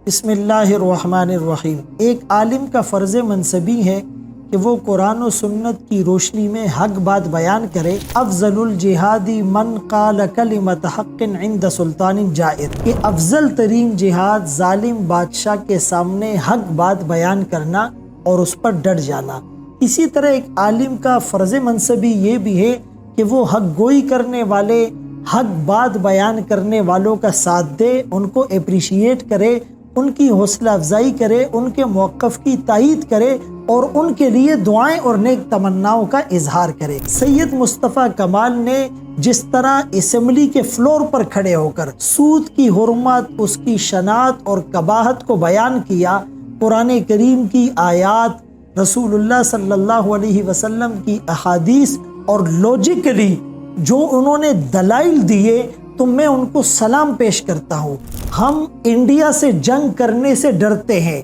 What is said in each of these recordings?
بسم اللہ الرحمن الرحیم۔ ایک عالم کا فرض منصبی ہے کہ وہ قرآن و سنت کی روشنی میں حق بات بیان کرے۔ افضل الجہادی من قال کلمۃ حق عند سلطان جائر، کہ افضل ترین جہاد ظالم بادشاہ کے سامنے حق بات بیان کرنا اور اس پر ڈٹ جانا۔ اسی طرح ایک عالم کا فرض منصبی یہ بھی ہے کہ وہ حق گوئی کرنے والے، حق بات بیان کرنے والوں کا ساتھ دے، ان کو اپریشیٹ کرے، ان کی حوصلہ افزائی کرے، ان کے موقف کی تائید کرے اور ان کے لیے دعائیں اور نیک تمناؤں کا اظہار کرے۔ سید مصطفیٰ کمال نے جس طرح اسمبلی کے فلور پر کھڑے ہو کر سود کی حرمت، اس کی شناعت اور قباحت کو بیان کیا، قرآن کریم کی آیات، رسول اللہ صلی اللہ علیہ وسلم کی احادیث اور لوجیکلی جو انہوں نے دلائل دیے، تو میں ان کو سلام پیش کرتا ہوں۔ ہم انڈیا سے جنگ کرنے سے ڈرتے ہیں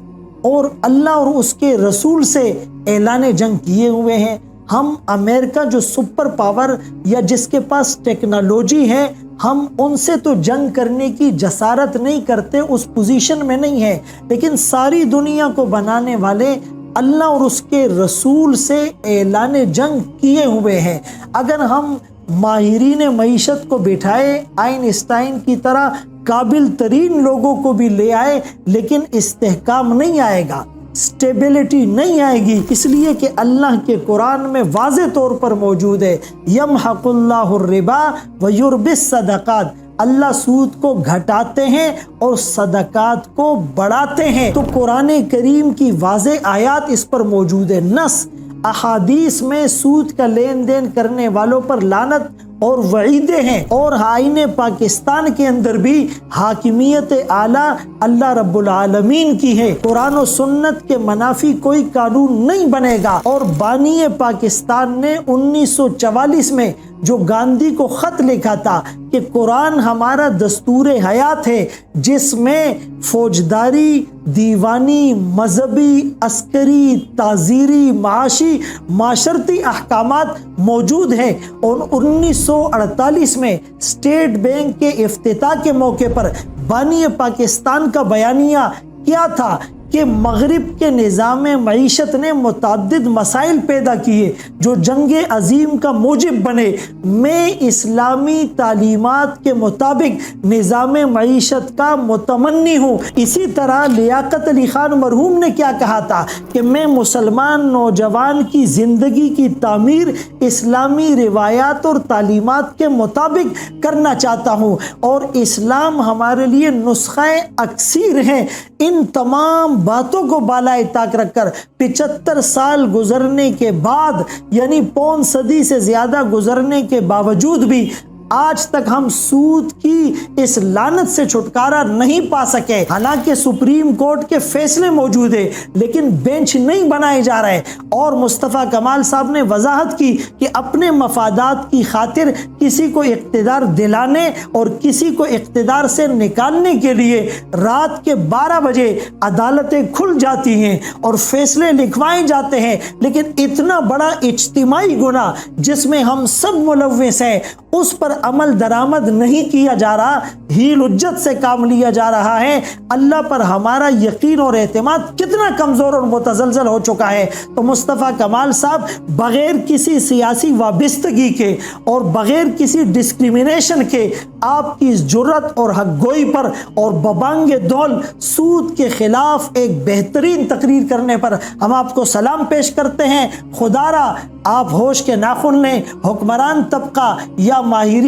اور اللہ اور اس کے رسول سے اعلان جنگ کیے ہوئے ہیں۔ ہم امریکہ جو سپر پاور یا جس کے پاس ٹیکنالوجی ہے، ہم ان سے تو جنگ کرنے کی جسارت نہیں کرتے، اس پوزیشن میں نہیں ہے، لیکن ساری دنیا کو بنانے والے اللہ اور اس کے رسول سے اعلان جنگ کیے ہوئے ہیں۔ اگر ہم ماہرین معیشت کو بٹھائے، آئنسٹائن کی طرح قابل ترین لوگوں کو بھی لے آئے، لیکن استحکام نہیں آئے گا، سٹیبلٹی نہیں آئے گی، اس لیے کہ اللہ کے قرآن میں واضح طور پر موجود ہے، یمحق اللہ الربا ویربی الصدقات، اللہ سود کو گھٹاتے ہیں اور صدقات کو بڑھاتے ہیں۔ تو قرآن کریم کی واضح آیات اس پر موجود ہے، نص احادیث میں سود کا لین دین کرنے والوں پر لعنت اور وعیدیں ہیں، اور آئین پاکستان کے اندر بھی حاکمیت اعلیٰ اللہ رب العالمین کی ہے۔ قرآن و سنت کے منافی کوئی قانون نہیں بنے گا۔ اور بانی پاکستان نے 1944 میں جو گاندھی کو خط لکھا تھا کہ قرآن ہمارا دستور حیات ہے، جس میں فوجداری، دیوانی، مذہبی، عسکری، تعزیری، معاشی، معاشرتی احکامات موجود ہیں، اور 1948 میں اسٹیٹ بینک کے افتتاح کے موقع پر بانی پاکستان کا بیانیہ کیا تھا کہ مغرب کے نظام معیشت نے متعدد مسائل پیدا کیے جو جنگ عظیم کا موجب بنے۔ میں اسلامی تعلیمات کے مطابق نظام معیشت کا متمنی ہوں۔ اسی طرح لیاقت علی خان مرحوم نے کیا کہا تھا کہ میں مسلمان نوجوان کی زندگی کی تعمیر اسلامی روایات اور تعلیمات کے مطابق کرنا چاہتا ہوں، اور اسلام ہمارے لیے نسخہ اکسیر ہے۔ ان تمام باتوں کو بالائے طاق رکھ کر 75 سال گزرنے کے بعد، یعنی پون صدی سے زیادہ گزرنے کے باوجود بھی آج تک ہم سود کی اس لعنت سے چھٹکارا نہیں پا سکے۔ حالانکہ سپریم کورٹ کے فیصلے موجود ہیں، لیکن بینچ نہیں بنائے جا رہے، اور مصطفیٰ کمال صاحب نے وضاحت کی کہ اپنے مفادات کی خاطر کسی کو اقتدار دلانے اور کسی کو اقتدار سے نکالنے کے لیے رات کے 12 بجے عدالتیں کھل جاتی ہیں اور فیصلے لکھوائے جاتے ہیں، لیکن اتنا بڑا اجتماعی گناہ جس میں ہم سب ملوث ہیں، اس پر عمل درآمد نہیں کیا جا رہا، ہیل حجت سے کام لیا جا رہا ہے۔ اللہ پر ہمارا یقین اور اعتماد کتنا کمزور اور متزلزل ہو چکا ہے۔ تو مصطفیٰ کمال صاحب بغیر کسی سیاسی وابستگی کے اور بغیر کسی ڈسکریمنیشن کے آپ کی جرت اور حق گوئی پر اور ببانگ دول سود کے خلاف ایک بہترین تقریر کرنے پر ہم آپ کو سلام پیش کرتے ہیں۔ خدا را آپ ہوش کے ناخن لیں، حکمران طبقہ یا ماہرین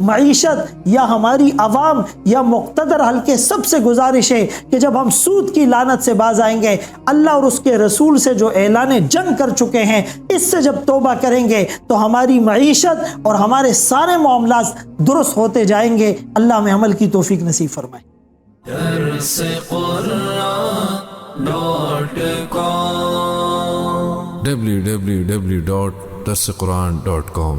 معیشت یا ہماری عوام یا مقتدر حلقے، سب سے گزارش ہے کہ جب ہم سود کی لعنت سے باز آئیں گے، اللہ اور اس کے رسول سے جو اعلان جنگ کر چکے ہیں، اس سے جب توبہ کریں گے تو ہماری معیشت اور ہمارے سارے معاملات درست ہوتے جائیں گے۔ اللہ میں عمل کی توفیق نصیب فرمائے۔ www.darsequran.com